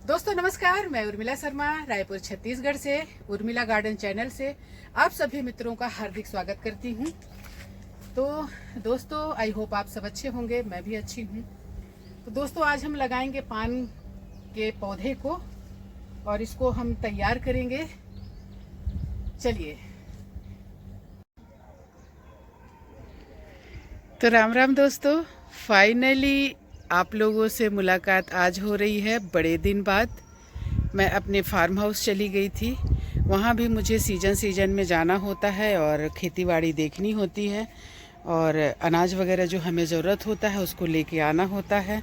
दोस्तों नमस्कार, मैं उर्मिला शर्मा रायपुर छत्तीसगढ़ से उर्मिला गार्डन चैनल से आप सभी मित्रों का हार्दिक स्वागत करती हूं। तो दोस्तों आई होप आप सब अच्छे होंगे, मैं भी अच्छी हूं। तो दोस्तों आज हम लगाएंगे पान के पौधे को और इसको हम तैयार करेंगे। चलिए। तो राम राम दोस्तों, फाइनली आप लोगों से मुलाकात आज हो रही है बड़े दिन बाद। मैं अपने फार्म हाउस चली गई थी, वहाँ भी मुझे सीजन में जाना होता है और खेतीबाड़ी देखनी होती है और अनाज वगैरह जो हमें ज़रूरत होता है उसको लेके आना होता है।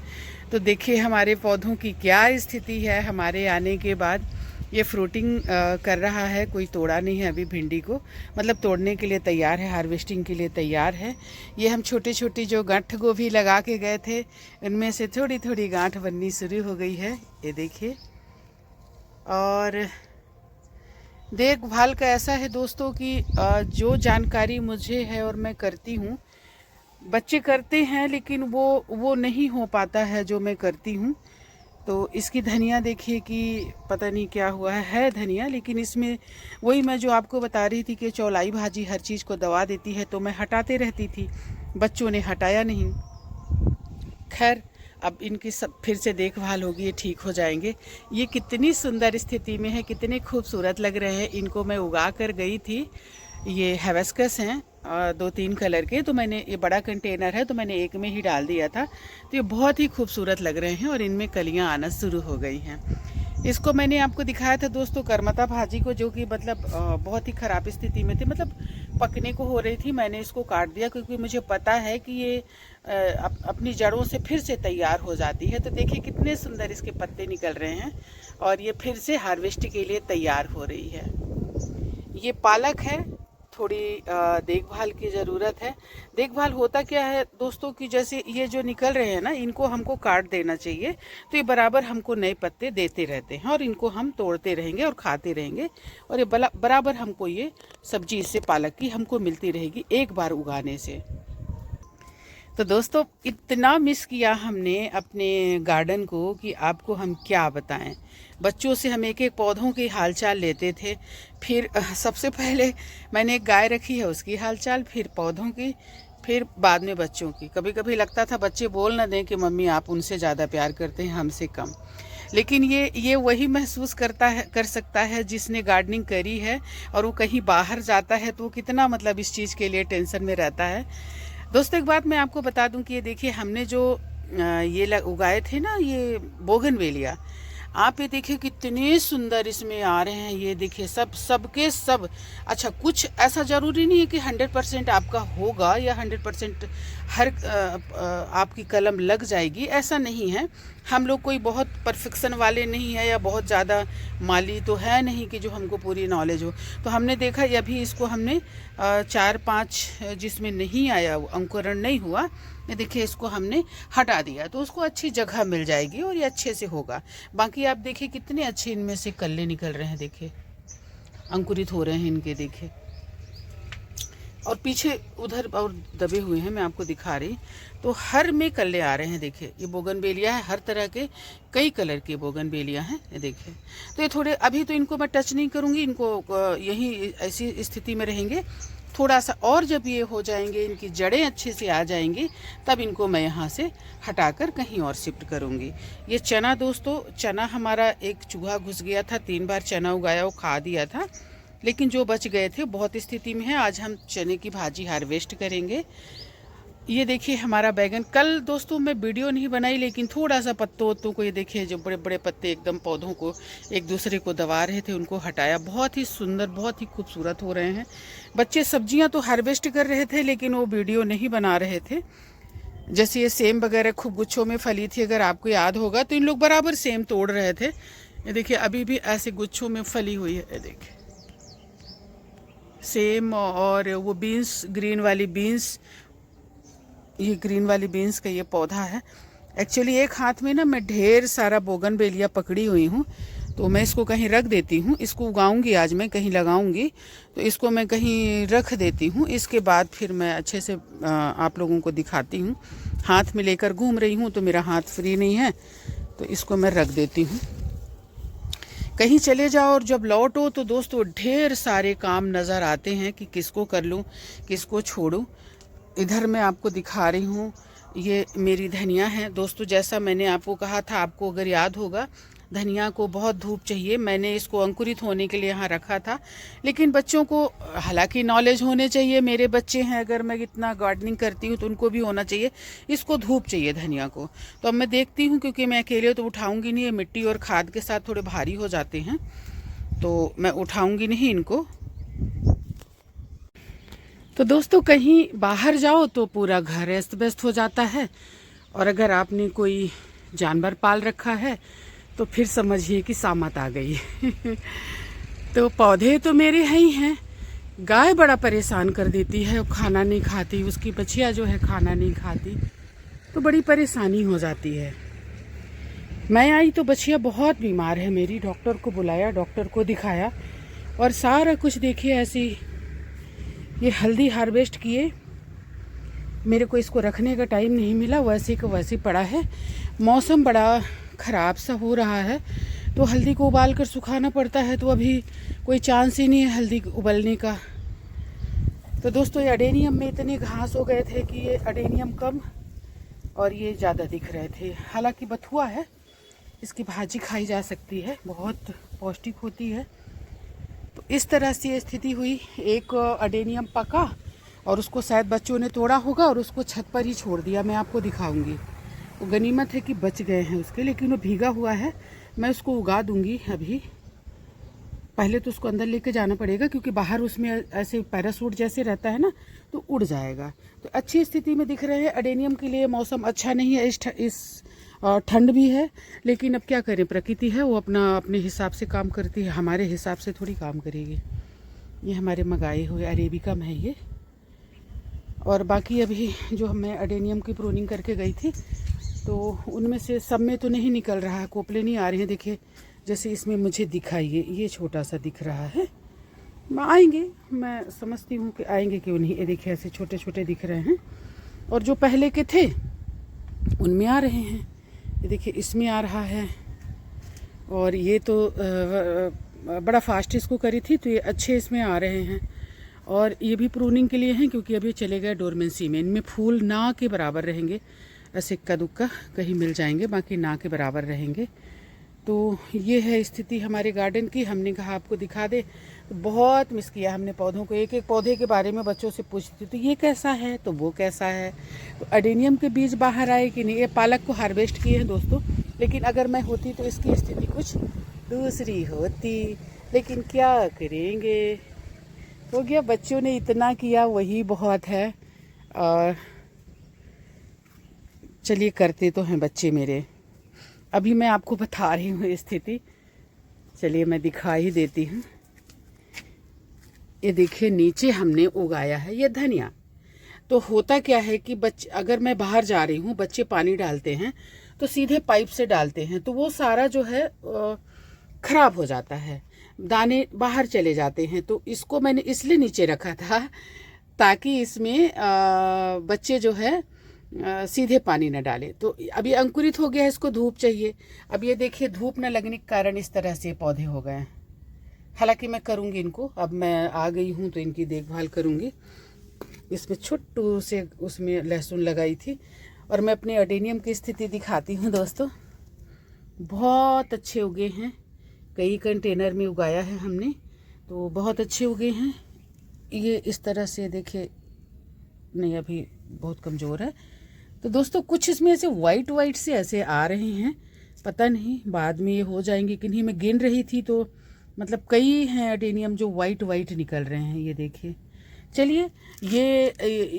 तो देखिए हमारे पौधों की क्या स्थिति है हमारे आने के बाद। ये फ्रूटिंग कर रहा है, कोई तोड़ा नहीं है अभी भिंडी को, मतलब तोड़ने के लिए तैयार है, हार्वेस्टिंग के लिए तैयार है। ये हम छोटी छोटी जो गांठ गोभी लगा के गए थे उनमें से थोड़ी थोड़ी गांठ बननी शुरू हो गई है, ये देखिए। और देखभाल का ऐसा है दोस्तों कि जो जानकारी मुझे है और मैं करती हूँ, बच्चे करते हैं लेकिन वो नहीं हो पाता है जो मैं करती हूँ। तो इसकी धनिया देखिए कि पता नहीं क्या हुआ है धनिया, लेकिन इसमें वही मैं जो आपको बता रही थी कि चौलाई भाजी हर चीज़ को दवा देती है, तो मैं हटाते रहती थी, बच्चों ने हटाया नहीं। खैर अब इनकी सब फिर से देखभाल होगी, ये ठीक हो जाएंगे। ये कितनी सुंदर स्थिति में है, कितने खूबसूरत लग रहे हैं। इनको मैं उगा कर गई थी, ये हेबिस्कस हैं 2-3 कलर के। तो मैंने, ये बड़ा कंटेनर है तो मैंने एक में ही डाल दिया था। तो ये बहुत ही खूबसूरत लग रहे हैं और इनमें कलियां आना शुरू हो गई हैं। इसको मैंने आपको दिखाया था दोस्तों करमता भाजी को, जो कि मतलब बहुत ही ख़राब स्थिति में थी, मतलब पकने को हो रही थी। मैंने इसको काट दिया क्योंकि मुझे पता है कि ये अपनी जड़ों से फिर से तैयार हो जाती है। तो देखिए कितने सुंदर इसके पत्ते निकल रहे हैं और ये फिर से हार्वेस्ट के लिए तैयार हो रही है। ये पालक है, थोड़ी देखभाल की ज़रूरत है। देखभाल होता क्या है दोस्तों कि जैसे ये जो निकल रहे हैं ना, इनको हमको काट देना चाहिए, तो ये बराबर हमको नए पत्ते देते रहते हैं और इनको हम तोड़ते रहेंगे और खाते रहेंगे और ये बराबर हमको ये सब्जी इससे पालक की हमको मिलती रहेगी एक बार उगाने से। तो दोस्तों इतना मिस किया हमने अपने गार्डन को कि आपको हम क्या बताएं। बच्चों से हम एक एक पौधों की हालचाल लेते थे, फिर सबसे पहले मैंने एक गाय रखी है उसकी हालचाल, फिर पौधों की, फिर बाद में बच्चों की। कभी कभी लगता था बच्चे बोल ना दें कि मम्मी आप उनसे ज़्यादा प्यार करते हैं हमसे कम, लेकिन ये वही महसूस कर सकता है जिसने गार्डनिंग करी है। और वो कहीं बाहर जाता है तो वो कितना मतलब इस चीज़ के लिए टेंशन में रहता है। दोस्तों एक बात मैं आपको बता दूं कि ये देखिए हमने जो ये उगाए थे ना, ये बोगनवेलिया, आप ये देखिए कितने सुंदर इसमें आ रहे हैं। ये देखिए सबके सब। अच्छा, कुछ ऐसा ज़रूरी नहीं है कि 100% आपका होगा या 100% हर आपकी कलम लग जाएगी, ऐसा नहीं है। हम लोग कोई बहुत परफेक्शन वाले नहीं है या बहुत ज़्यादा माली तो है नहीं कि जो हमको पूरी नॉलेज हो। तो हमने देखा ये अभी इसको हमने 4-5 जिसमें नहीं आया, अंकुरण नहीं हुआ, ये देखिए इसको हमने हटा दिया, तो उसको अच्छी जगह मिल जाएगी और ये अच्छे से होगा। बाकी आप देखिए कितने अच्छे इनमें से कल्ले निकल रहे हैं, देखिए अंकुरित हो रहे हैं इनके, देखिए। और पीछे उधर और दबे हुए हैं, मैं आपको दिखा रही, तो हर में कल्ले आ रहे हैं। देखिए ये बोगनवेलिया है, हर तरह के कई कलर के बोगनवेलिया हैं, ये देखिए। तो ये थोड़े, अभी तो इनको मैं टच नहीं करूँगी, इनको यहीं ऐसी स्थिति में रहेंगे। थोड़ा सा और जब ये हो जाएंगे, इनकी जड़ें अच्छे से आ जाएंगी, तब इनको मैं यहाँ से हटाकर कहीं और शिफ्ट करूँगी। ये चना दोस्तों, चना हमारा एक चूहा घुस गया था, 3 बार चना उगाया, वो खा दिया था, लेकिन जो बच गए थे बहुत स्थिति में है। आज हम चने की भाजी हार्वेस्ट करेंगे। ये देखिए हमारा बैगन, कल दोस्तों मैं वीडियो नहीं बनाई, लेकिन थोड़ा सा पत्तों को, ये देखिए जो बड़े बड़े पत्ते एकदम पौधों को एक दूसरे को दबा रहे थे, उनको हटाया। बहुत ही सुंदर, बहुत ही खूबसूरत हो रहे हैं। बच्चे सब्जियां तो हार्वेस्ट कर रहे थे लेकिन वो वीडियो नहीं बना रहे थे। जैसे ये सेम वगैरह खूब गुच्छों में फली थी, अगर आपको याद होगा, तो इन लोग बराबर सेम तोड़ रहे थे। ये देखिए अभी भी ऐसे गुच्छों में फली हुई है, ये देखिए सेम। और वो बीन्स, ग्रीन वाली बीन्स, ये ग्रीन वाली बीन्स का ये पौधा है। एक्चुअली एक हाथ में ना मैं ढेर सारा बोगनवेलिया पकड़ी हुई हूँ, तो मैं इसको कहीं रख देती हूँ। इसको उगाऊंगी आज मैं, कहीं लगाऊंगी, तो इसको मैं कहीं रख देती हूँ। इसके बाद फिर मैं अच्छे से आप लोगों को दिखाती हूँ। हाथ में लेकर घूम रही हूँ तो मेरा हाथ फ्री नहीं है, तो इसको मैं रख देती हूँ। कहीं चले जाओ और जब लौटो तो दोस्तों ढेर सारे काम नज़र आते हैं कि किसको कर लूँ, किसको छोड़ूँ। इधर मैं आपको दिखा रही हूँ, ये मेरी धनिया है दोस्तों। जैसा मैंने आपको कहा था, आपको अगर याद होगा, धनिया को बहुत धूप चाहिए। मैंने इसको अंकुरित होने के लिए यहाँ रखा था, लेकिन बच्चों को हालांकि नॉलेज होने चाहिए। मेरे बच्चे हैं, अगर मैं इतना गार्डनिंग करती हूँ तो उनको भी होना चाहिए। इसको धूप चाहिए धनिया को। तो अब मैं देखती हूँ, क्योंकि मैं अकेले तो उठाऊँगी नहीं, ये मिट्टी और खाद के साथ थोड़े भारी हो जाते हैं, तो मैं उठाऊँगी नहीं इनको। तो दोस्तों कहीं बाहर जाओ तो पूरा घर अस्त व्यस्त हो जाता है, और अगर आपने कोई जानवर पाल रखा है तो फिर समझिए कि सामत आ गई। तो पौधे तो मेरे हैं ही हैं। गाय बड़ा परेशान कर देती है, खाना नहीं खाती, उसकी बछिया जो है खाना नहीं खाती, तो बड़ी परेशानी हो जाती है। मैं आई तो बछिया बहुत बीमार है मेरी, डॉक्टर को बुलाया, डॉक्टर को दिखाया, और सारा कुछ देखिए ऐसी, ये हल्दी हार्वेस्ट किए, मेरे को इसको रखने का टाइम नहीं मिला, वैसे का वैसे पड़ा है। मौसम बड़ा ख़राब सा हो रहा है, तो हल्दी को उबाल कर सुखाना पड़ता है, तो अभी कोई चांस ही नहीं है हल्दी उबलने का। तो दोस्तों ये अडेनियम में इतने घास हो गए थे कि ये अडेनियम कम और ये ज़्यादा दिख रहे थे। हालांकि बथुआ है, इसकी भाजी खाई जा सकती है, बहुत पौष्टिक होती है। तो इस तरह से स्थिति हुई। एक अडेनियम पका और उसको शायद बच्चों ने तोड़ा होगा और उसको छत पर ही छोड़ दिया, मैं आपको दिखाऊंगी। वो गनीमत है कि बच गए हैं उसके, लेकिन वो भीगा हुआ है। मैं उसको उगा दूंगी अभी। पहले तो उसको अंदर लेके जाना पड़ेगा, क्योंकि बाहर उसमें ऐसे पैरासूट जैसे रहता है ना, तो उड़ जाएगा। तो अच्छी स्थिति में दिख रहे हैं। अडेनियम के लिए मौसम अच्छा नहीं है, इस ठंड भी है, लेकिन अब क्या करें, प्रकृति है, वो अपने हिसाब से काम करती है, हमारे हिसाब से थोड़ी काम करेगी। ये हमारे मंगाए हुए अरेबिकम है ये। और बाकी अभी जो मैं अडेनियम की प्रूनिंग करके गई थी, तो उनमें से सब में तो नहीं निकल रहा है, कोपले नहीं आ रहे हैं। देखिए जैसे इसमें मुझे दिखाइए, ये छोटा सा दिख रहा है। आएंगे, मैं समझती हूँ कि आएंगे, क्यों नहीं। ये देखिए ऐसे छोटे छोटे दिख रहे हैं, और जो पहले के थे उनमें आ रहे हैं। ये देखिए इसमें आ रहा है, और ये तो बड़ा फास्ट इसको करी थी, तो ये अच्छे इसमें आ रहे हैं। और ये भी प्रूनिंग के लिए हैं, क्योंकि अभी चले गए डोरमेंसी में। इनमें फूल ना के बराबर रहेंगे, ऐसे इक्का दुक्का कहीं मिल जाएंगे, बाकी ना के बराबर रहेंगे। तो ये है स्थिति हमारे गार्डन की। हमने कहा आपको दिखा दे, तो बहुत मिस किया हमने पौधों को। एक एक पौधे के बारे में बच्चों से पूछती, तो ये कैसा है, तो वो कैसा है। तो अडेनियम के बीज बाहर आए कि नहीं। ये पालक को हार्वेस्ट किए हैं दोस्तों, लेकिन अगर मैं होती तो इसकी स्थिति कुछ दूसरी होती, लेकिन क्या करेंगे, हो गया। बच्चों ने इतना किया वही बहुत है। और चलिए, करते तो हैं बच्चे मेरे। अभी मैं आपको बता रही हूँ स्थिति, चलिए मैं दिखा ही देती हूँ। ये देखिए नीचे हमने उगाया है ये धनिया। तो होता क्या है कि बच्चे, अगर मैं बाहर जा रही हूँ, बच्चे पानी डालते हैं तो सीधे पाइप से डालते हैं, तो वो सारा जो है खराब हो जाता है, दाने बाहर चले जाते हैं। तो इसको मैंने इसलिए नीचे रखा था, ताकि इसमें बच्चे जो है सीधे पानी न डाले। तो अभी अंकुरित हो गया है, इसको धूप चाहिए। अब ये देखिए धूप न लगने के कारण इस तरह से पौधे हो गए हैं। हालांकि मैं करूँगी इनको, अब मैं आ गई हूँ तो इनकी देखभाल करूँगी। इसमें छोटू से उसमें लहसुन लगाई थी। और मैं अपने अडेनियम की स्थिति दिखाती हूँ दोस्तों। बहुत अच्छे उगे हैं, कई कंटेनर में उगाया है हमने, तो बहुत अच्छे उगे हैं। ये इस तरह से देखिए, नहीं अभी बहुत कमज़ोर है। तो दोस्तों कुछ इसमें ऐसे वाइट से ऐसे आ रहे हैं, पता नहीं बाद में ये हो जाएंगे कि नहीं। मैं गिन रही थी तो मतलब कई हैं अडेनियम जो वाइट निकल रहे हैं, ये देखिए। चलिए, ये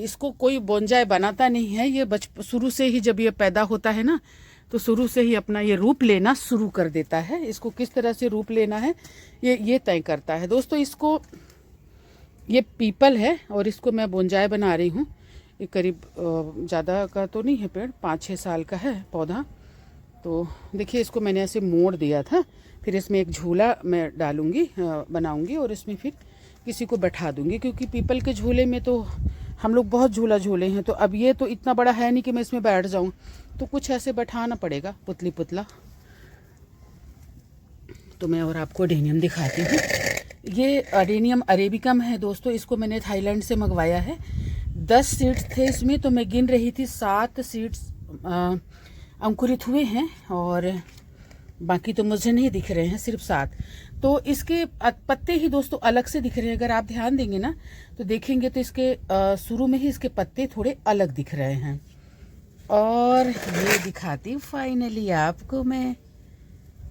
इसको कोई बोंजाई बनाता नहीं है, ये शुरू से ही जब ये पैदा होता है ना, तो शुरू से ही अपना ये रूप लेना शुरू कर देता है। इसको किस तरह से रूप लेना है ये तय करता है दोस्तों। इसको, ये पीपल है और इसको मैं बोंजाई बना रही हूँ। ये करीब ज़्यादा का तो नहीं है पेड़, 5-6 साल का है पौधा। तो देखिए इसको मैंने ऐसे मोड़ दिया था, फिर इसमें एक झूला मैं डालूँगी, बनाऊँगी, और इसमें फिर किसी को बैठा दूँगी, क्योंकि पीपल के झूले में तो हम लोग बहुत झूला झूले हैं। तो अब ये तो इतना बड़ा है नहीं कि मैं इसमें बैठ जाऊँ, तो कुछ ऐसे बैठाना पड़ेगा, पुतला। तो मैं और आपको अडेनियम दिखाती हूँ। ये अडेनियम अरेबिकम है दोस्तों, इसको मैंने थाईलैंड से मंगवाया है। 10 सीड्स थे इसमें, तो मैं गिन रही थी 7 सीड्स अंकुरित हुए हैं और बाकी तो मुझे नहीं दिख रहे हैं, सिर्फ 7। तो इसके पत्ते ही दोस्तों अलग से दिख रहे हैं। अगर आप ध्यान देंगे ना तो देखेंगे तो इसके शुरू में ही इसके पत्ते थोड़े अलग दिख रहे हैं। और ये दिखाती हूँ फाइनली आपको मैं।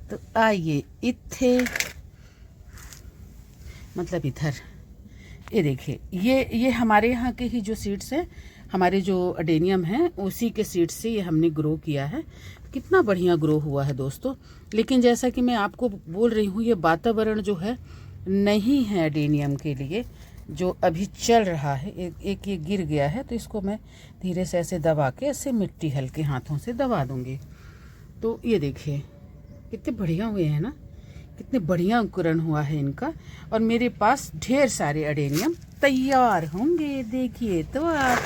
तो आइए इथे, मतलब इधर, ये देखिए, ये हमारे यहाँ के ही जो सीड्स हैं, हमारे जो अडेनियम हैं उसी के सीड्स से ये हमने ग्रो किया है। कितना बढ़िया ग्रो हुआ है दोस्तों। लेकिन जैसा कि मैं आपको बोल रही हूँ, ये वातावरण जो है नहीं है अडेनियम के लिए जो अभी चल रहा है। एक ये गिर गया है, तो इसको मैं धीरे से ऐसे दबा के ऐसे मिट्टी हल्के हाथों से दबा दूंगी। तो ये देखिए कितने बढ़िया हुए हैं ना, कितने बढ़िया अंकुरण हुआ है इनका। और मेरे पास ढेर सारे अडेनियम तैयार होंगे, देखिए तो आप।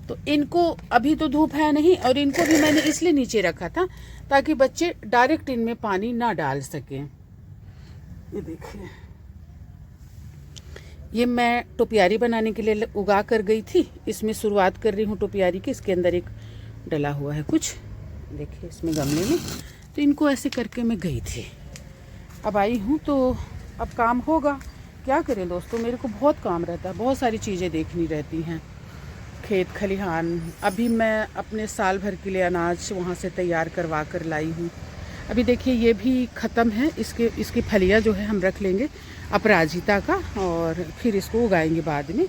तो इनको अभी तो धूप है नहीं, और इनको भी मैंने इसलिए नीचे रखा था ताकि बच्चे डायरेक्ट इनमें पानी ना डाल सकें। ये देखिए, ये मैं टोपियारी बनाने के लिए उगा कर गई थी। इसमें शुरुआत कर रही हूँ टोपियारी की। इसके अंदर एक डला हुआ है कुछ, देखिए इसमें गमले में। तो इनको ऐसे करके मैं गई थी, अब आई हूँ तो अब काम होगा। क्या करें दोस्तों, मेरे को बहुत काम रहता है, बहुत सारी चीज़ें देखनी रहती हैं, खेत खलिहान। अभी मैं अपने साल भर के लिए अनाज वहाँ से तैयार करवा कर लाई हूँ। अभी देखिए ये भी ख़त्म है, इसकी फलियाँ जो है हम रख लेंगे अपराजिता का, और फिर इसको उगाएंगे बाद में।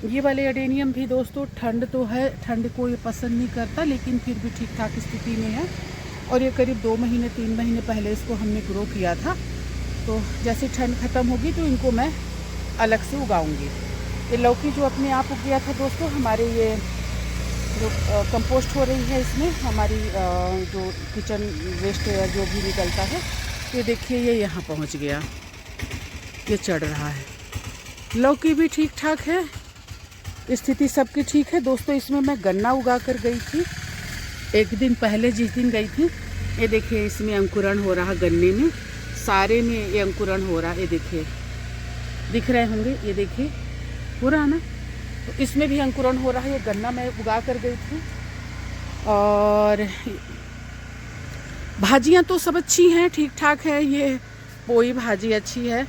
ये वाले अडेनियम भी दोस्तों, ठंड तो है, ठंड को ये पसंद नहीं करता, लेकिन फिर भी ठीक ठाक स्थिति में है। और ये करीब 2 महीने 3 महीने पहले इसको हमने ग्रो किया था। तो जैसे ठंड ख़त्म होगी तो इनको मैं अलग से उगाऊंगी। ये लौकी जो अपने आप उग गया था दोस्तों, हमारे ये जो कंपोस्ट हो रही है इसमें, हमारी जो किचन वेस्ट या जो भी निकलता है, ये देखिए ये यहाँ पहुँच गया, ये चढ़ रहा है। लौकी भी ठीक ठाक है, स्थिति सबकी ठीक है दोस्तों। इसमें मैं गन्ना उगा कर गई थी एक दिन पहले, जिस दिन गई थी। ये देखिए इसमें अंकुरण हो रहा, गन्ने में सारे में ये अंकुरण हो रहा। ये देखिए दिख रहे होंगे, ये देखिए हो रहा ना। तो इसमें भी अंकुरण हो रहा है। ये गन्ना मैं उगा कर गई थी। और भाजियाँ तो सब अच्छी हैं, ठीक ठाक है। ये पोई भाजी अच्छी है,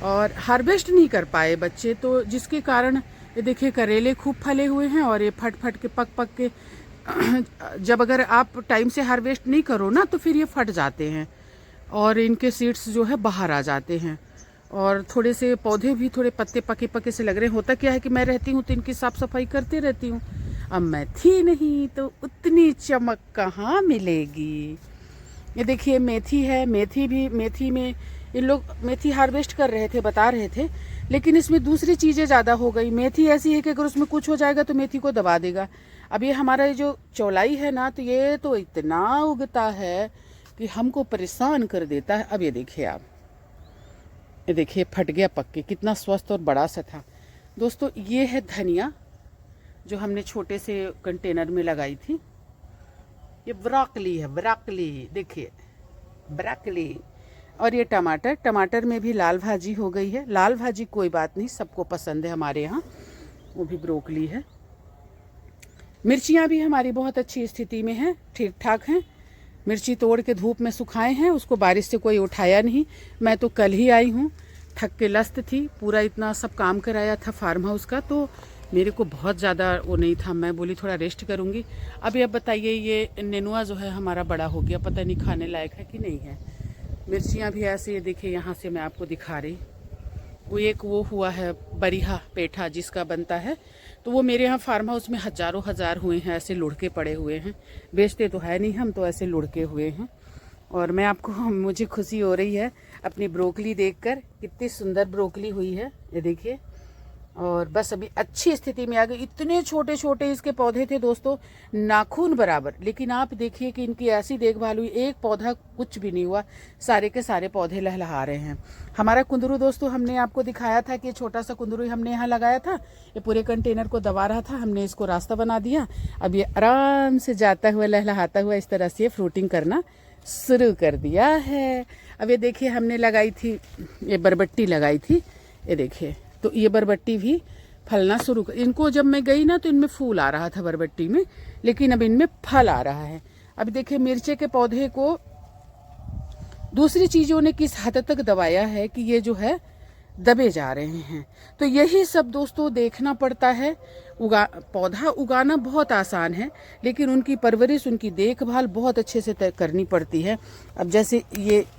और हार्वेस्ट नहीं कर पाए बच्चे, तो जिसके कारण ये देखिए करेले खूब फले हुए हैं, और ये फट फट के पक के जब अगर आप टाइम से हार्वेस्ट नहीं करो ना तो फिर ये फट जाते हैं और इनके सीड्स जो है बाहर आ जाते हैं। और थोड़े से पौधे भी थोड़े पत्ते पके से लग रहे हैं। होता क्या है कि मैं रहती हूँ तो इनकी साफ़ सफाई करते रहती हूँ। अब मैं थी नहीं तो उतनी चमक कहाँ मिलेगी। ये देखिए मेथी है, मेथी में इन लोग मेथी हार्वेस्ट कर रहे थे, बता रहे थे, लेकिन इसमें दूसरी चीज़ें ज़्यादा हो गई। मेथी ऐसी है कि अगर उसमें कुछ हो जाएगा तो मेथी को दबा देगा। अब ये हमारा जो चौलाई है ना, तो ये तो इतना उगता है कि हमको परेशान कर देता है। अब ये देखिए आप, ये देखिए फट गया पक के, कितना स्वस्थ और बड़ा सा था दोस्तों। ये है धनिया जो हमने छोटे से कंटेनर में लगाई थी। ये ब्रोकली है, ब्रोकली देखिए, ब्रोकली। और ये टमाटर में भी लाल भाजी हो गई है। लाल भाजी कोई बात नहीं, सबको पसंद है हमारे यहाँ, वो भी ब्रोकली है। मिर्चियाँ भी हमारी बहुत अच्छी स्थिति में हैं, ठीक ठाक हैं। मिर्ची तोड़ के धूप में सुखाए हैं, उसको बारिश से कोई उठाया नहीं। मैं तो कल ही आई हूँ, थक के लस्त थी, पूरा इतना सब काम कराया था फार्म हाउस का, तो मेरे को बहुत ज़्यादा वो नहीं था। मैं बोली थोड़ा रेस्ट करूँगी। अभी अब बताइए, ये नेनुआ जो है हमारा बड़ा हो गया, पता नहीं खाने लायक है कि नहीं है। मिर्चियाँ भी ऐसे, ये देखिए यहाँ से मैं आपको दिखा रही, वो एक वो हुआ है बरिहा पेठा जिसका बनता है, तो वो मेरे यहाँ फार्म हाउस में हज़ारों हज़ार हुए हैं, ऐसे लुढ़के पड़े हुए हैं। बेचते तो है नहीं हम, तो ऐसे लुढ़के हुए हैं। और मैं आपको, मुझे खुशी हो रही है अपनी ब्रोकली देखकर, कितनी सुंदर ब्रोकली हुई है, ये देखिए। और बस अभी अच्छी स्थिति में आ गई। इतने छोटे छोटे इसके पौधे थे दोस्तों, नाखून बराबर, लेकिन आप देखिए कि इनकी ऐसी देखभाल हुई, एक पौधा कुछ भी नहीं हुआ, सारे के सारे पौधे लहलहा रहे हैं। हमारा कुंदरू दोस्तों, हमने आपको दिखाया था कि छोटा सा कुंदरू हमने यहाँ लगाया था, ये पूरे कंटेनर को दबा रहा था, हमने इसको रास्ता बना दिया। अब ये आराम से जाता हुआ, लहलहाता हुआ इस तरह से फ्रूटिंग करना शुरू कर दिया है। अब ये देखिए हमने लगाई थी, ये बरबट्टी लगाई थी, ये देखिए, तो ये बरबट्टी भी फलना शुरू कर, इनको जब मैं गई ना तो इनमें फूल आ रहा था बरबट्टी में, लेकिन अब इनमें फल आ रहा है। अब देखिए मिर्चे के पौधे को दूसरी चीज़ों ने किस हद तक दबाया है कि ये जो है दबे जा रहे हैं। तो यही सब दोस्तों देखना पड़ता है। पौधा उगाना बहुत आसान है, लेकिन उनकी परवरिश, उनकी देखभाल बहुत अच्छे से करनी पड़ती है। अब जैसे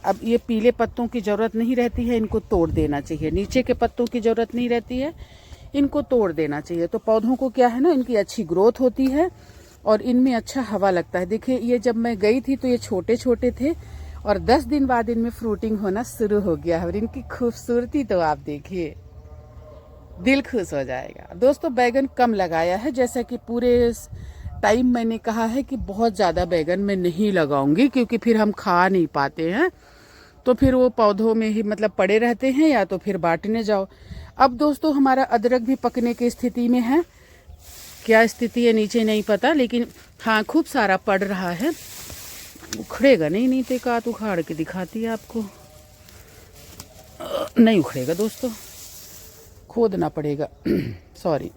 अब ये पीले पत्तों की ज़रूरत नहीं रहती है, इनको तोड़ देना चाहिए। नीचे के पत्तों की ज़रूरत नहीं रहती है, इनको तोड़ देना चाहिए। तो पौधों को क्या है ना, इनकी अच्छी ग्रोथ होती है और इनमें अच्छा हवा लगता है। देखिए ये जब मैं गई थी तो ये छोटे छोटे थे और 10 दिन बाद इनमें फ्रूटिंग होना शुरू हो गया है। और इनकी खूबसूरती तो आप देखिए, दिल खुश हो जाएगा। दोस्तों बैगन कम लगाया है, जैसा कि पूरे टाइम मैंने कहा है कि बहुत ज़्यादा बैगन मैं नहीं लगाऊंगी, क्योंकि फिर हम खा नहीं पाते हैं, तो फिर वो पौधों में ही मतलब पड़े रहते हैं या तो फिर बांटने जाओ। अब दोस्तों हमारा अदरक भी पकने की स्थिति में है। क्या स्थिति है नीचे नहीं पता, लेकिन हाँ खूब सारा पड़ रहा है। उखड़ेगा नहीं, नीचे का तो उखाड़ के दिखाती है आपको, नहीं उखड़ेगा दोस्तों, खोदना पड़ेगा सॉरी।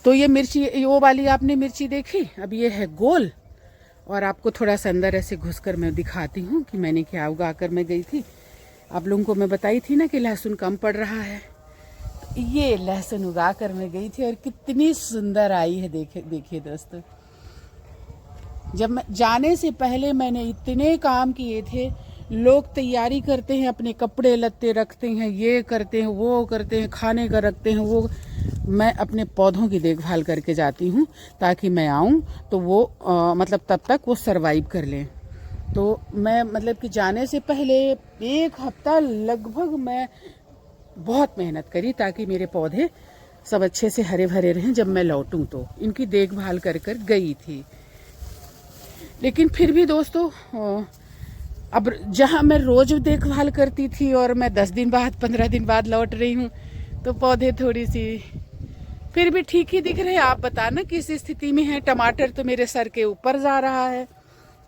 तो ये मिर्ची, वो वाली आपने मिर्ची देखी, अब ये है गोल। और आपको थोड़ा सा अंदर ऐसे घुसकर मैं दिखाती हूँ कि मैंने क्या उगा कर मैं गई थी। आप लोगों को मैं बताई थी ना कि लहसुन कम पड़ रहा है, तो ये लहसुन उगा कर मैं गई थी और कितनी सुंदर आई है। देखिए दोस्तों, जब मैं जाने से पहले मैंने इतने काम किए थे। लोग तैयारी करते हैं, अपने कपड़े लत्ते रखते हैं, ये करते हैं, वो करते हैं, खाने का रखते हैं, वो मैं अपने पौधों की देखभाल करके जाती हूँ, ताकि मैं आऊँ तो वो मतलब तब तक वो सरवाइव कर लें। तो मैं मतलब कि जाने से पहले 1 हफ्ता लगभग मैं बहुत मेहनत करी, ताकि मेरे पौधे सब अच्छे से हरे भरे रहें। जब मैं लौटूं तो इनकी देखभाल कर गई थी। लेकिन फिर भी दोस्तों, अब जहाँ मैं रोज देखभाल करती थी और मैं 10 दिन बाद 15 दिन बाद लौट रही हूँ, तो पौधे थोड़ी सी फिर भी ठीक ही दिख रहे हैं। आप बताना किस स्थिति में है। टमाटर तो मेरे सर के ऊपर जा रहा है,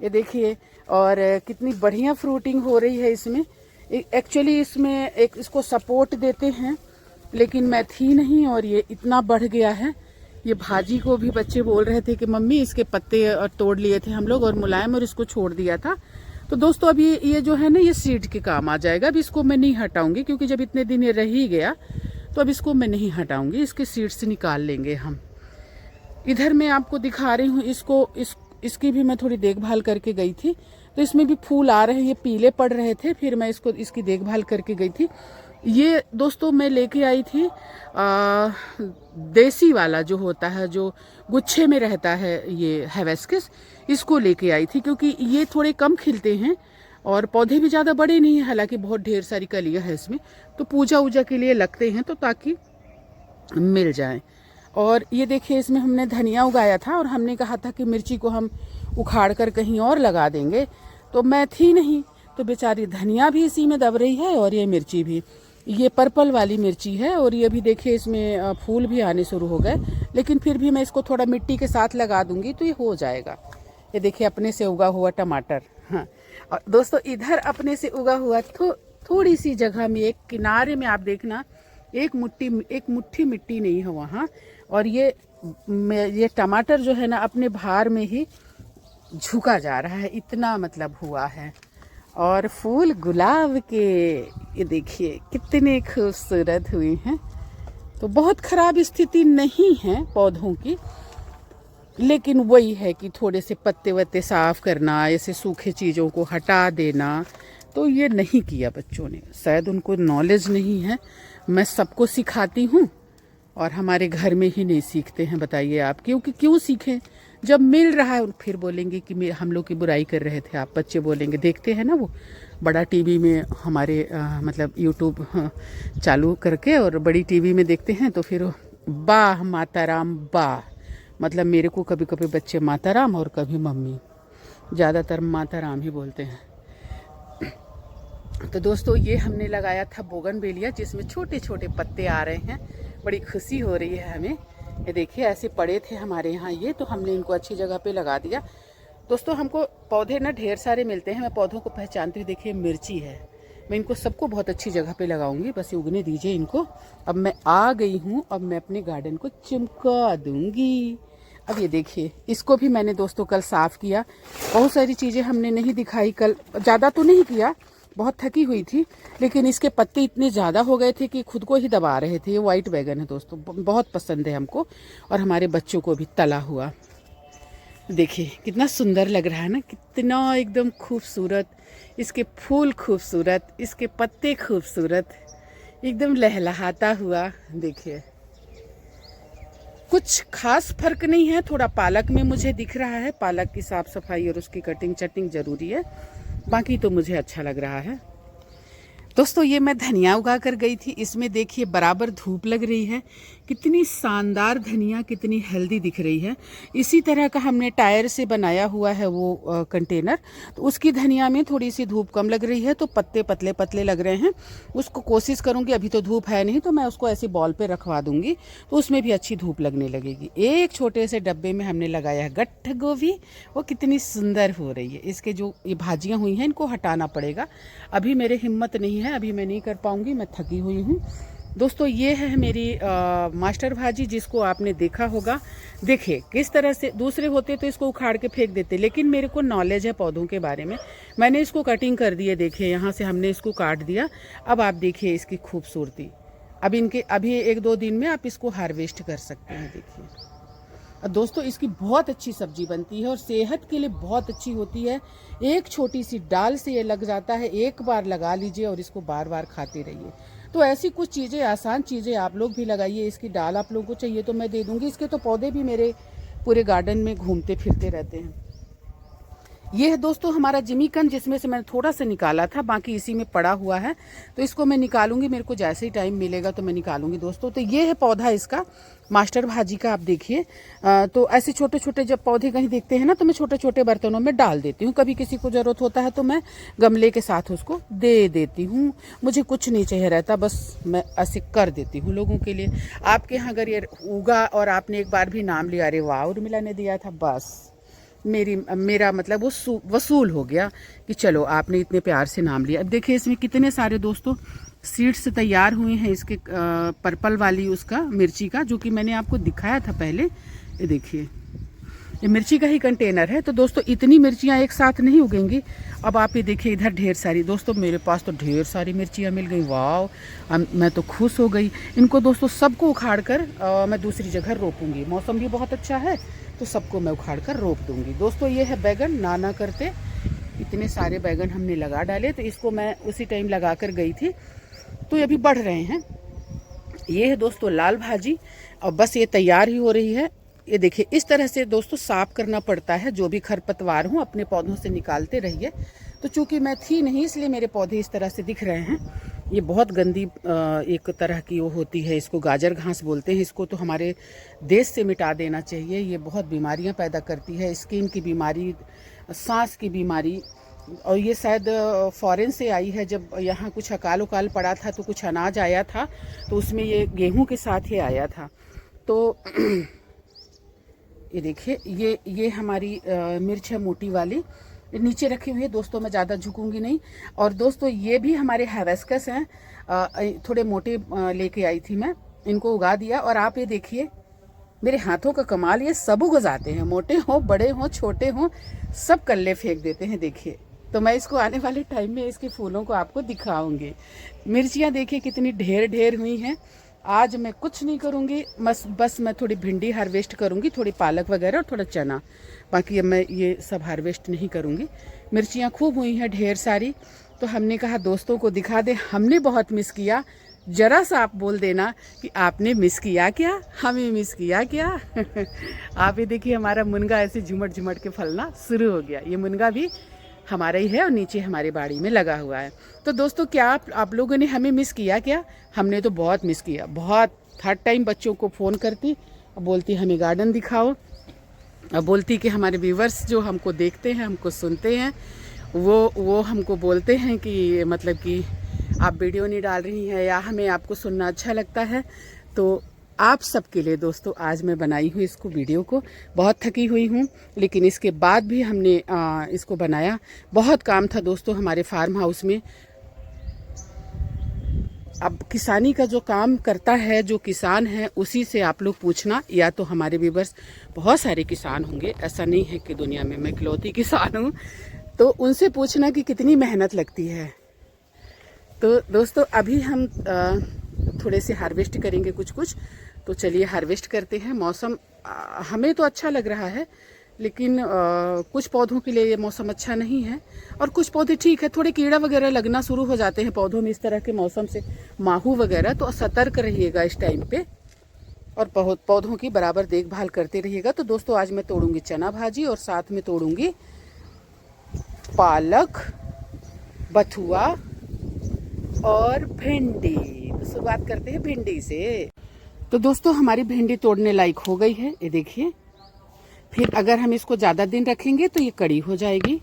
ये देखिए, और कितनी बढ़िया फ्रूटिंग हो रही है इसमें। एक्चुअली इसमें एक इसको सपोर्ट देते हैं, लेकिन मैं थी नहीं और ये इतना बढ़ गया है। ये भाजी को भी बच्चे बोल रहे थे कि मम्मी इसके पत्ते तोड़ लिए थे हम लोग और मुलायम, और इसको छोड़ दिया था। तो दोस्तों अब ये जो है ना, ये सीड के काम आ जाएगा। अब इसको मैं नहीं हटाऊंगी, क्योंकि जब इतने दिन ये रह ही गया तो अब इसको मैं नहीं हटाऊंगी। इसके सीड्स निकाल लेंगे हम। इधर मैं आपको दिखा रही हूँ, इसकी भी मैं थोड़ी देखभाल करके गई थी, तो इसमें भी फूल आ रहे हैं। ये पीले पड़ रहे थे, फिर मैं इसकी देखभाल करके गई थी। ये दोस्तों मैं लेके आई थी देसी वाला जो होता है, जो गुच्छे में रहता है, ये हिबिस्कस, इसको लेके आई थी, क्योंकि ये थोड़े कम खिलते हैं और पौधे भी ज़्यादा बड़े नहीं हैं। हालांकि बहुत ढेर सारी कलियां है इसमें, तो पूजा वूजा के लिए लगते हैं, तो ताकि मिल जाए। और ये देखिए इसमें हमने धनिया उगाया था और हमने कहा था कि मिर्ची को हम उखाड़ कर कहीं और लगा देंगे, तो मैं थी नहीं, तो बेचारी धनिया भी इसी में दब रही है और ये मिर्ची भी। ये पर्पल वाली मिर्ची है और ये भी देखिए इसमें फूल भी आने शुरू हो गए, लेकिन फिर भी मैं इसको थोड़ा मिट्टी के साथ लगा दूंगी तो ये हो जाएगा। ये देखिए अपने से उगा हुआ टमाटर। हाँ, और दोस्तों इधर अपने से उगा हुआ थोड़ी सी जगह में, एक किनारे में आप देखना, एक मुट्ठी मिट्टी नहीं है वहाँ। और ये टमाटर जो है ना, अपने भार में ही झुका जा रहा है, इतना मतलब हुआ है। और फूल गुलाब के ये देखिए कितने खूबसूरत हुए हैं। तो बहुत खराब स्थिति नहीं है पौधों की, लेकिन वही है कि थोड़े से पत्ते वत्ते साफ करना, ऐसे सूखे चीज़ों को हटा देना, तो ये नहीं किया बच्चों ने। शायद उनको नॉलेज नहीं है। मैं सबको सिखाती हूँ और हमारे घर में ही नहीं सीखते हैं। बताइए आप क्यों सीखें? जब मिल रहा है फिर बोलेंगे कि हम लोग की बुराई कर रहे थे आप। बच्चे बोलेंगे, देखते हैं ना वो बड़ा टीवी में हमारे मतलब यूट्यूब चालू करके और बड़ी टीवी में देखते हैं, तो फिर वाह माता राम वाह। मतलब मेरे को कभी कभी बच्चे माता राम और कभी मम्मी, ज़्यादातर माता राम ही बोलते हैं। तो दोस्तों ये हमने लगाया था बोगनवेलिया, जिसमें छोटे छोटे पत्ते आ रहे हैं। बड़ी खुशी हो रही है हमें। ये देखिए ऐसे पड़े थे हमारे यहाँ ये, तो हमने इनको अच्छी जगह पे लगा दिया। दोस्तों हमको पौधे ना ढेर सारे मिलते हैं, मैं पौधों को पहचानती हूँ। देखिए मिर्ची है, मैं इनको सबको बहुत अच्छी जगह पे लगाऊंगी, बस ये उगने दीजिए इनको। अब मैं आ गई हूँ, अब मैं अपने गार्डन को चमका दूंगी। अब ये देखिए, इसको भी मैंने दोस्तों कल साफ़ किया। बहुत सारी चीज़ें हमने नहीं दिखाई कल, ज़्यादा तो नहीं किया, बहुत थकी हुई थी, लेकिन इसके पत्ते इतने ज़्यादा हो गए थे कि खुद को ही दबा रहे थे। ये वाइट बैगन है दोस्तों, बहुत पसंद है हमको और हमारे बच्चों को भी, तला हुआ। देखिए कितना सुंदर लग रहा है ना, कितना एकदम खूबसूरत। इसके फूल खूबसूरत, इसके पत्ते खूबसूरत, एकदम लहलहाता हुआ। देखिए कुछ खास फर्क नहीं है, थोड़ा पालक में मुझे दिख रहा है, पालक की साफ सफाई और उसकी कटिंग चटिंग जरूरी है, बाकी तो मुझे अच्छा लग रहा है। दोस्तों ये मैं धनिया उगा कर गई थी, इसमें देखिए बराबर धूप लग रही है, कितनी शानदार धनिया, कितनी हेल्दी दिख रही है। इसी तरह का हमने टायर से बनाया हुआ है वो कंटेनर, तो उसकी धनिया में थोड़ी सी धूप कम लग रही है, तो पत्ते पतले पतले लग रहे हैं। उसको कोशिश करूंगी, अभी तो धूप है नहीं तो मैं उसको ऐसी बॉल पे रखवा दूंगी, तो उसमें भी अच्छी धूप लगने लगेगी। एक छोटे से डब्बे में हमने लगाया है गट्ठ गोभी, वो कितनी सुंदर हो रही है। इसके जो ये भाजियाँ हुई हैं इनको हटाना पड़ेगा, अभी मेरे हिम्मत नहीं है, अभी मैं नहीं कर पाऊंगी, मैं थकी हुई हूँ। दोस्तों ये है मेरी मास्टर भाजी, जिसको आपने देखा होगा। देखिए किस तरह से, दूसरे होते तो इसको उखाड़ के फेंक देते, लेकिन मेरे को नॉलेज है पौधों के बारे में, मैंने इसको कटिंग कर दी है। देखिए यहाँ से हमने इसको काट दिया। अब आप देखिए इसकी खूबसूरती, अब इनके अभी 1-2 दिन में आप इसको हार्वेस्ट कर सकते हैं। देखिए दोस्तों इसकी बहुत अच्छी सब्जी बनती है और सेहत के लिए बहुत अच्छी होती है। एक छोटी सी डाल से ये लग जाता है, एक बार लगा लीजिए और इसको बार बार खाते रहिए। तो ऐसी कुछ चीज़ें, आसान चीज़ें आप लोग भी लगाइए। इसकी डाल आप लोगों को चाहिए तो मैं दे दूंगी, इसके तो पौधे भी मेरे पूरे गार्डन में घूमते फिरते रहते हैं। ये है दोस्तों हमारा जिमीकंद, जिसमें से मैंने थोड़ा सा निकाला था, बाकी इसी में पड़ा हुआ है, तो इसको मैं निकालूंगी, मेरे को जैसे ही टाइम मिलेगा तो मैं निकालूंगी दोस्तों। तो ये है पौधा इसका, मास्टर भाजी का। आप देखिए तो ऐसे छोटे छोटे जब पौधे कहीं देखते हैं ना, तो मैं छोटे छोटे बर्तनों में डाल देती हूँ। कभी किसी को ज़रूरत होता है तो मैं गमले के साथ उसको दे देती हूँ। मुझे कुछ नहीं चाहिए रहता, बस मैं ऐसे कर देती हूँ लोगों के लिए। आपके यहाँ अगर ये उगा और आपने एक बार भी नाम लिया, अरे वाह उर्मिला ने दिया था, बस मेरा मतलब वो वसूल हो गया कि चलो आपने इतने प्यार से नाम लिया। अब देखिए इसमें कितने सारे दोस्तों सीड्स तैयार हुए हैं, इसके पर्पल वाली उसका मिर्ची का, जो कि मैंने आपको दिखाया था पहले। ये देखिए ये मिर्ची का ही कंटेनर है। तो दोस्तों इतनी मिर्चियाँ एक साथ नहीं उगेंगी। अब आप ये देखिए इधर ढेर सारी, दोस्तों मेरे पास तो ढेर सारी मिर्चियाँ मिल गई, वाह मैं तो खुश हो गई। इनको दोस्तों सबको उखाड़ कर मैं दूसरी जगह रोपूंगी, मौसम भी बहुत अच्छा है तो सबको मैं उखाड़ कर रोप दूंगी। दोस्तों ये है बैगन, ना करते इतने सारे बैगन हमने लगा डाले, तो इसको मैं उसी टाइम लगा कर गई थी, तो ये अभी बढ़ रहे हैं। ये है दोस्तों लाल भाजी, और बस ये तैयार ही हो रही है। ये देखिए इस तरह से दोस्तों साफ करना पड़ता है, जो भी खरपतवार हो अपने पौधों से निकालते रहिए। तो चूंकि मैं थी नहीं इसलिए मेरे पौधे इस तरह से दिख रहे हैं। ये बहुत गंदी एक तरह की वो होती है, इसको गाजर घास बोलते हैं। इसको तो हमारे देश से मिटा देना चाहिए, ये बहुत बीमारियां पैदा करती है, स्किन की बीमारी, सांस की बीमारी। और ये शायद फॉरेन से आई है, जब यहाँ कुछ अकाल उकाल पड़ा था तो कुछ अनाज आया था, तो उसमें ये गेहूं के साथ ही आया था। तो ये देखिए ये हमारी मिर्च है मोटी वाली, नीचे रखी हुई है दोस्तों, मैं ज़्यादा झुकूंगी नहीं। और दोस्तों ये भी हमारे हैवेस्कस हैं, थोड़े मोटे लेके आई थी मैं, इनको उगा दिया। और आप ये देखिए मेरे हाथों का कमाल, ये सब उग जाते हैं, मोटे हो बड़े हो छोटे हो, सब कल्ले फेंक देते हैं। देखिए तो मैं इसको आने वाले टाइम में इसके फूलों को आपको दिखाऊंगी। मिर्चियाँ देखिए कितनी ढेर ढेर हुई हैं। आज मैं कुछ नहीं करूँगी, बस मैं थोड़ी भिंडी हार्वेस्ट करूँगी, थोड़ी पालक वगैरह और थोड़ा चना, बाकी अब मैं ये सब हार्वेस्ट नहीं करूँगी। मिर्चियाँ खूब हुई हैं ढेर सारी, तो हमने कहा दोस्तों को दिखा दे, हमने बहुत मिस किया। जरा सा आप बोल देना कि आपने मिस किया क्या, हमें मिस किया क्या। आप ये देखिए हमारा मुनगा ऐसे झुमट झुमट के फलना शुरू हो गया। ये मुनगा भी हमारा ही है और नीचे हमारे बाड़ी में लगा हुआ है। तो दोस्तों क्या आप लोगों ने हमें मिस किया क्या? हमने तो बहुत मिस किया, बहुत। हर टाइम बच्चों को फ़ोन करती और बोलती हमें गार्डन दिखाओ, और बोलती कि हमारे व्यूवर्स जो हमको देखते हैं, हमको सुनते हैं, वो हमको बोलते हैं कि मतलब कि आप वीडियो नहीं डाल रही हैं, या हमें आपको सुनना अच्छा लगता है। तो आप सबके लिए दोस्तों आज मैं बनाई हूँ इसको वीडियो को। बहुत थकी हुई हूँ, लेकिन इसके बाद भी हमने इसको बनाया। बहुत काम था दोस्तों हमारे फार्म हाउस में। अब किसानी का जो काम करता है, जो किसान है, उसी से आप लोग पूछना, या तो हमारे व्यूअर्स बहुत सारे किसान होंगे, ऐसा नहीं है कि दुनिया में मैं इकलौती किसान हूँ, तो उनसे पूछना कि कितनी मेहनत लगती है। तो दोस्तों अभी हम थोड़े से हार्वेस्ट करेंगे कुछ। तो चलिए हार्वेस्ट करते हैं। मौसम हमें तो अच्छा लग रहा है, लेकिन कुछ पौधों के लिए ये मौसम अच्छा नहीं है, और कुछ पौधे ठीक है। थोड़े कीड़ा वगैरह लगना शुरू हो जाते हैं पौधों में इस तरह के मौसम से, माहू वगैरह, तो सतर्क रहिएगा इस टाइम पे, और पौधों की बराबर देखभाल करते रहिएगा। तो दोस्तों आज मैं तोड़ूंगी चना भाजी, और साथ में तोड़ूंगी पालक, बथुआ और भिंडी। तो शुरुआत करते हैं भिंडी से। तो दोस्तों हमारी भिंडी तोड़ने लायक हो गई है, ये देखिए। फिर अगर हम इसको ज़्यादा दिन रखेंगे तो ये कड़ी हो जाएगी।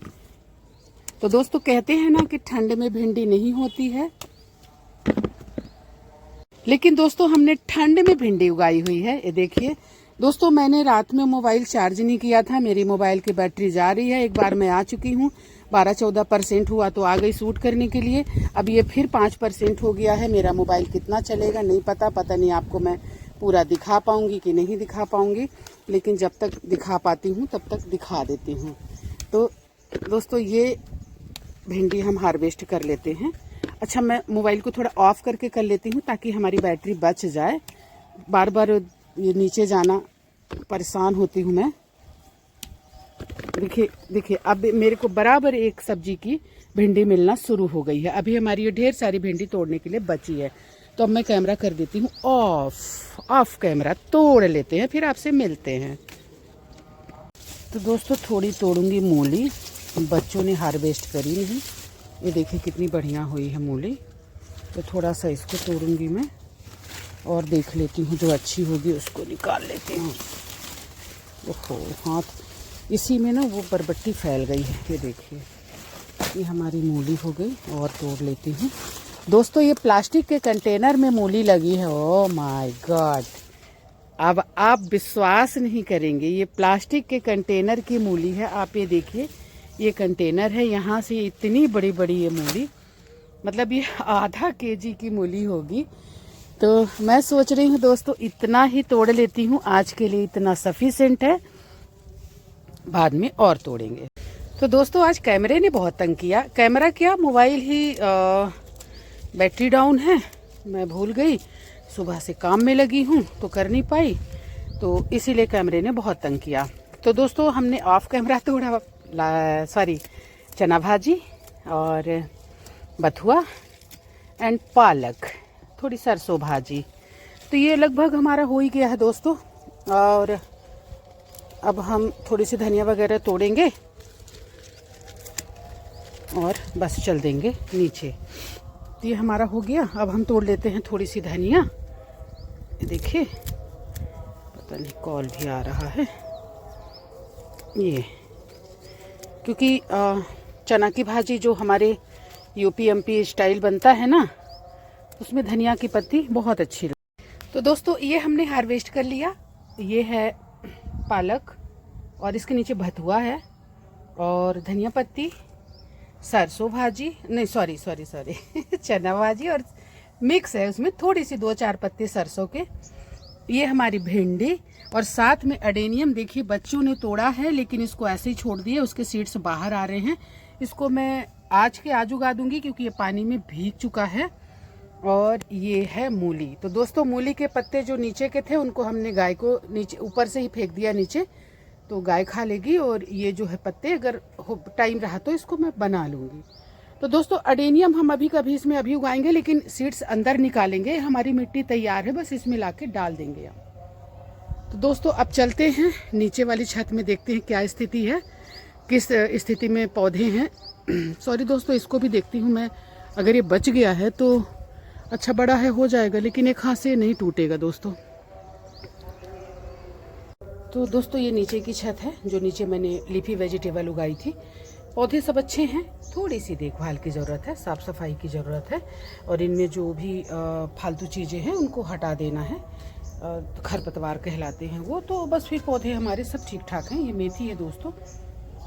तो दोस्तों कहते हैं ना कि ठंड में भिंडी नहीं होती है, लेकिन दोस्तों हमने ठंड में भिंडी उगाई हुई है। ये देखिए दोस्तों, मैंने रात में मोबाइल चार्ज नहीं किया था, मेरी मोबाइल की बैटरी जा रही है। एक बार मैं आ चुकी हूँ, 12-14% हुआ तो आ गई शूट करने के लिए। अब ये फिर 5% हो गया है। मेरा मोबाइल कितना चलेगा नहीं पता नहीं आपको मैं पूरा दिखा पाऊंगी कि नहीं दिखा पाऊंगी, लेकिन जब तक दिखा पाती हूँ तब तक दिखा देती हूँ। तो दोस्तों ये भिंडी हम हार्वेस्ट कर लेते हैं। अच्छा, मैं मोबाइल को थोड़ा ऑफ करके कर लेती हूँ ताकि हमारी बैटरी बच जाए। बार बार ये नीचे जाना परेशान होती हूँ मैं। देखिए अब मेरे को बराबर एक सब्जी की भिंडी मिलना शुरू हो गई है। अभी हमारी ये ढेर सारी भिंडी तोड़ने के लिए बची है। तो अब मैं कैमरा कर देती हूँ ऑफ कैमरा, तोड़ लेते हैं, फिर आपसे मिलते हैं। तो दोस्तों थोड़ी तोड़ूंगी मूली, बच्चों ने हार्वेस्ट करी नहीं। ये देखिए कितनी बढ़िया हुई है मूली। तो थोड़ा सा इसको तोड़ूंगी मैं, और देख लेती हूँ, जो अच्छी होगी उसको निकाल लेती हूँ। ओहो, हाथ इसी में ना वो बरबट्टी फैल गई है। ये देखिए, ये हमारी मूली हो गई, और तोड़ लेती हूँ। दोस्तों ये प्लास्टिक के कंटेनर में मूली लगी है। ओ माय गॉड, अब आप विश्वास नहीं करेंगे, ये प्लास्टिक के कंटेनर की मूली है। आप ये देखिए, ये कंटेनर है, यहाँ से इतनी बड़ी बड़ी ये मूली, मतलब ये आधा केजी की मूली होगी। तो मैं सोच रही हूँ दोस्तों इतना ही तोड़ लेती हूँ, आज के लिए इतना सफिशिएंट है, बाद में और तोड़ेंगे। तो दोस्तों आज कैमरे ने बहुत तंग किया। कैमरा क्या, मोबाइल ही बैटरी डाउन है, मैं भूल गई, सुबह से काम में लगी हूँ तो कर नहीं पाई, तो इसीलिए कैमरे ने बहुत तंग किया। तो दोस्तों हमने ऑफ कैमरा तोड़ा चना भाजी और बथुआ एंड पालक, थोड़ी सरसों भाजी। तो ये लगभग हमारा हो ही गया है दोस्तों। और अब हम थोड़ी सी धनिया वगैरह तोड़ेंगे और बस चल देंगे नीचे। तो ये हमारा हो गया। अब हम तोड़ लेते हैं थोड़ी सी धनिया। देखिए, पता नहीं कॉल भी आ रहा है ये, क्योंकि चना की भाजी जो हमारे यूपी एमपी स्टाइल बनता है ना, उसमें धनिया की पत्ती बहुत अच्छी लगती। तो दोस्तों ये हमने हार्वेस्ट कर लिया। ये है पालक, और इसके नीचे भथुआ है, और धनिया पत्ती, सरसों भाजी, नहीं सॉरी चना भाजी, और मिक्स है उसमें थोड़ी सी 2-4 पत्ते सरसों के। ये हमारी भिंडी, और साथ में अडेनियम। देखिए बच्चों ने तोड़ा है, लेकिन इसको ऐसे ही छोड़ दिए, उसके सीड्स बाहर आ रहे हैं। इसको मैं आज उगा दूंगी क्योंकि ये पानी में भीग चुका है। और ये है मूली। तो दोस्तों मूली के पत्ते जो नीचे के थे उनको हमने गाय को नीचे ऊपर से ही फेंक दिया नीचे, तो गाय खा लेगी। और ये जो है पत्ते अगर टाइम रहा तो इसको मैं बना लूँगी। तो दोस्तों अडेनियम हम अभी इसमें उगाएंगे, लेकिन सीड्स अंदर निकालेंगे। हमारी मिट्टी तैयार है, बस इसमें लाके डाल देंगे हम। तो दोस्तों अब चलते हैं नीचे वाली छत में, देखते हैं क्या स्थिति है, किस स्थिति में पौधे हैं। सॉरी दोस्तों, इसको भी देखती हूँ मैं। अगर ये बच गया है तो अच्छा, बड़ा है हो जाएगा, लेकिन एक हाथ से नहीं टूटेगा दोस्तों। तो दोस्तों ये नीचे की छत है, जो नीचे मैंने लीफी वेजिटेबल उगाई थी। पौधे सब अच्छे हैं, थोड़ी सी देखभाल की ज़रूरत है, साफ़ सफाई की ज़रूरत है और इनमें जो भी फालतू चीज़ें हैं उनको हटा देना है। खरपतवार कहलाते हैं वो, तो बस फिर पौधे हमारे सब ठीक ठाक हैं। ये मेथी है दोस्तों,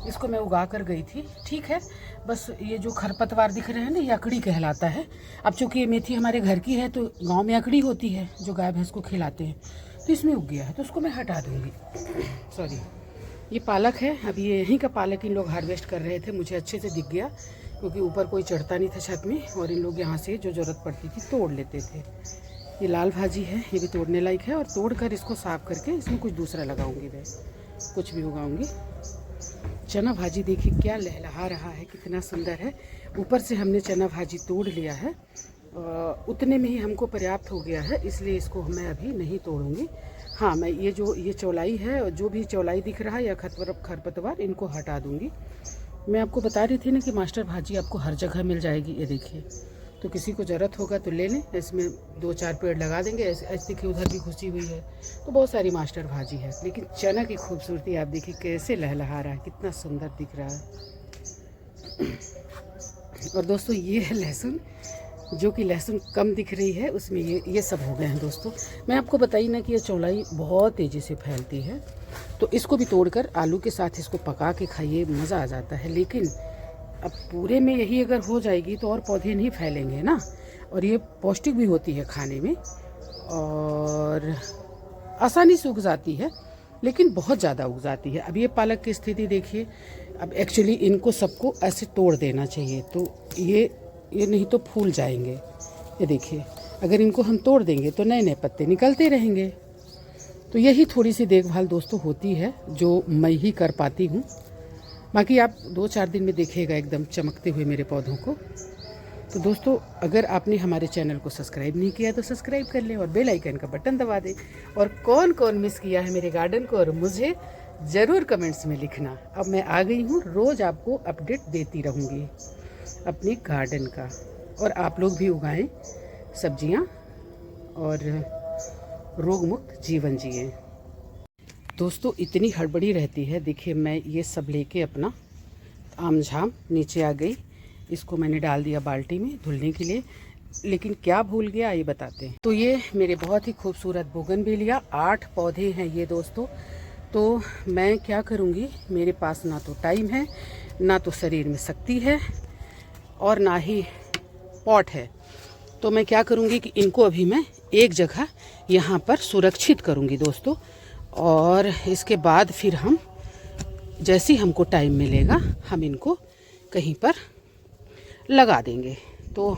इसको मैं उगा कर गई थी, ठीक है। बस ये जो खरपतवार दिख रहे हैं ना, ये अकड़ी कहलाता है। अब चूँकि ये मेथी हमारे घर की है तो गांव में अकड़ी होती है जो गाय भैंस को खिलाते हैं, तो इसमें उग गया है तो उसको मैं हटा दूँगी। सॉरी, ये पालक है, अभी ये यहीं का पालक इन लोग हार्वेस्ट कर रहे थे, मुझे अच्छे से दिख गया क्योंकि ऊपर कोई चढ़ता नहीं था छत में, और इन लोग यहाँ से जो ज़रूरत पड़ती थी तोड़ लेते थे। ये लाल भाजी है, ये भी तोड़ने लायक है, और तोड़ कर इसको साफ़ करके इसमें कुछ दूसरा लगाऊंगी, मैं कुछ भी उगाऊंगी। चना भाजी देखिए क्या लहलहा रहा है, कितना सुंदर है। ऊपर से हमने चना भाजी तोड़ लिया है, उतने में ही हमको पर्याप्त हो गया है, इसलिए इसको मैं अभी नहीं तोड़ूंगी। हाँ, मैं ये चौलाई है, जो भी चौलाई दिख रहा है या खरपतवार, इनको हटा दूंगी। मैं आपको बता रही थी ना कि मास्टर भाजी आपको हर जगह मिल जाएगी। ये देखिए, तो किसी को ज़रूरत होगा तो ले लें, इसमें 2-4 पेड़ लगा देंगे। ऐसे देखिए उधर भी घुसी हुई है, तो बहुत सारी मास्टर भाजी है। लेकिन चना की खूबसूरती आप देखिए कैसे लहलहा रहा है, कितना सुंदर दिख रहा है। और दोस्तों ये है लहसुन, जो कि लहसुन कम दिख रही है, उसमें ये सब हो गए हैं दोस्तों। मैं आपको बताई ना कि ये चौलाई बहुत तेज़ी से फैलती है, तो इसको भी तोड़कर आलू के साथ इसको पका के खाइए, मज़ा आ जाता है। लेकिन अब पूरे में यही अगर हो जाएगी तो और पौधे नहीं फैलेंगे ना, और ये पौष्टिक भी होती है खाने में और आसानी से उग जाती है, लेकिन बहुत ज़्यादा उग जाती है। अब ये पालक की स्थिति देखिए, अब एक्चुअली इनको सबको ऐसे तोड़ देना चाहिए, तो ये नहीं तो फूल जाएंगे। ये देखिए, अगर इनको हम तोड़ देंगे तो नए नए पत्ते निकलते रहेंगे। तो यही थोड़ी सी देखभाल दोस्तों होती है जो मैं ही कर पाती हूँ। बाकी आप 2-4 दिन में देखिएगा एकदम चमकते हुए मेरे पौधों को। तो दोस्तों, अगर आपने हमारे चैनल को सब्सक्राइब नहीं किया तो सब्सक्राइब कर लें और बेल आइकन का बटन दबा दें। और कौन कौन मिस किया है मेरे गार्डन को, और मुझे ज़रूर कमेंट्स में लिखना। अब मैं आ गई हूँ, रोज़ आपको अपडेट देती रहूँगी अपने गार्डन का, और आप लोग भी उगाएं सब्जियां और रोग मुक्त जीवन जिए। दोस्तों इतनी हड़बड़ी रहती है, देखिए मैं ये सब लेके अपना आम झाम नीचे आ गई। इसको मैंने डाल दिया बाल्टी में धुलने के लिए, लेकिन क्या भूल गया ये बताते हैं। तो ये मेरे बहुत ही खूबसूरत बोगनविलिया 8 पौधे हैं ये दोस्तों। तो मैं क्या करूँगी, मेरे पास ना तो टाइम है, ना तो शरीर में शक्ति है, और ना ही पॉट है। तो मैं क्या करूँगी कि इनको अभी मैं एक जगह यहाँ पर सुरक्षित करूँगी दोस्तों, और इसके बाद फिर हम जैसे ही हमको टाइम मिलेगा हम इनको कहीं पर लगा देंगे। तो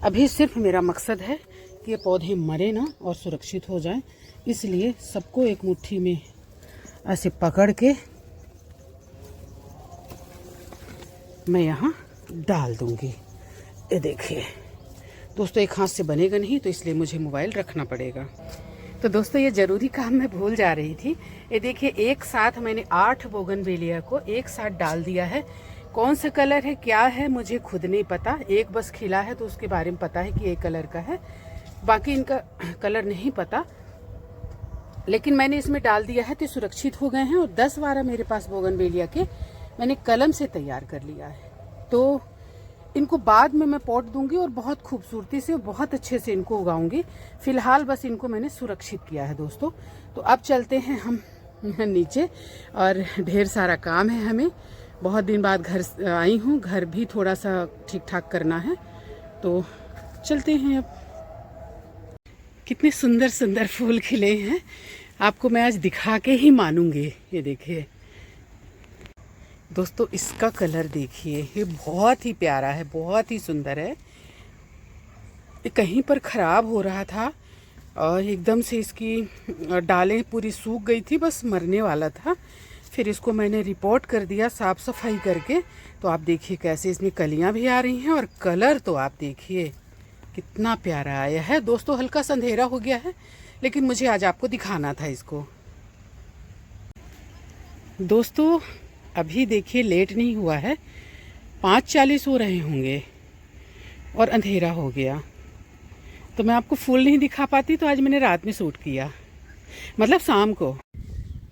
अभी सिर्फ मेरा मकसद है कि ये पौधे मरे ना और सुरक्षित हो जाएं, इसलिए सबको एक मुट्ठी में ऐसे पकड़ के मैं यहाँ डाल दूँगी। ये देखिए दोस्तों, एक हाथ से बनेगा नहीं, तो इसलिए मुझे मोबाइल रखना पड़ेगा। तो दोस्तों ये ज़रूरी काम मैं भूल जा रही थी। ये देखिए एक साथ मैंने 8 बोगनविलिया को एक साथ डाल दिया है। कौन सा कलर है क्या है मुझे खुद नहीं पता, एक बस खिला है तो उसके बारे में पता है कि एक कलर का है, बाकी इनका कलर नहीं पता। लेकिन मैंने इसमें डाल दिया है तो सुरक्षित हो गए हैं। और 10-12 मेरे पास बोगनविलिया के मैंने कलम से तैयार कर लिया है, तो इनको बाद में मैं पॉट दूंगी और बहुत खूबसूरती से बहुत अच्छे से इनको उगाऊंगी। फिलहाल बस इनको मैंने सुरक्षित किया है दोस्तों। तो अब चलते हैं हम नीचे, और ढेर सारा काम है हमें। बहुत दिन बाद घर आई हूँ, घर भी थोड़ा सा ठीक ठाक करना है, तो चलते हैं। अब कितने सुंदर सुंदर फूल खिले हैं, आपको मैं आज दिखा के ही मानूंगी। ये देखिए दोस्तों, इसका कलर देखिए, ये बहुत ही प्यारा है, बहुत ही सुंदर है। ये कहीं पर ख़राब हो रहा था और एकदम से इसकी डालें पूरी सूख गई थी, बस मरने वाला था। फिर इसको मैंने रिपोर्ट कर दिया साफ़ सफाई करके। तो आप देखिए कैसे इसमें कलियां भी आ रही हैं, और कलर तो आप देखिए कितना प्यारा आया है दोस्तों। हल्का सा अंधेरा हो गया है, लेकिन मुझे आज आपको दिखाना था इसको। दोस्तों अभी देखिए लेट नहीं हुआ है, 5:40 हो रहे होंगे और अंधेरा हो गया, तो मैं आपको फूल नहीं दिखा पाती, तो आज मैंने रात में शूट किया, मतलब शाम को।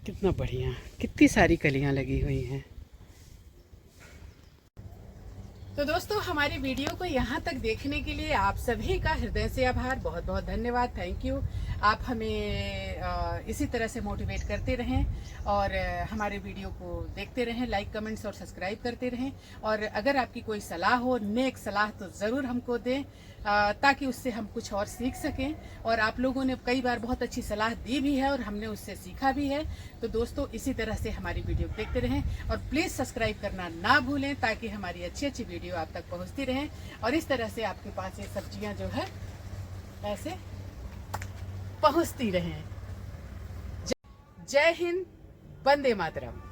कितना बढ़िया, कितनी सारी कलियां लगी हुई हैं। तो दोस्तों, हमारी वीडियो को यहाँ तक देखने के लिए आप सभी का हृदय से आभार, बहुत बहुत धन्यवाद, थैंक यू। आप हमें इसी तरह से मोटिवेट करते रहें और हमारे वीडियो को देखते रहें, लाइक कमेंट्स और सब्सक्राइब करते रहें। और अगर आपकी कोई सलाह हो, नेक सलाह, तो ज़रूर हमको दें ताकि उससे हम कुछ और सीख सकें। और आप लोगों ने कई बार बहुत अच्छी सलाह दी भी है और हमने उससे सीखा भी है। तो दोस्तों, इसी तरह से हमारी वीडियो देखते रहें और प्लीज़ सब्सक्राइब करना ना भूलें ताकि हमारी अच्छी अच्छी वीडियो आप तक पहुंचती रहें और इस तरह से आपके पास ये सब्जियां जो है ऐसे पहुंचती रहें। जय हिंद, वंदे मातरम।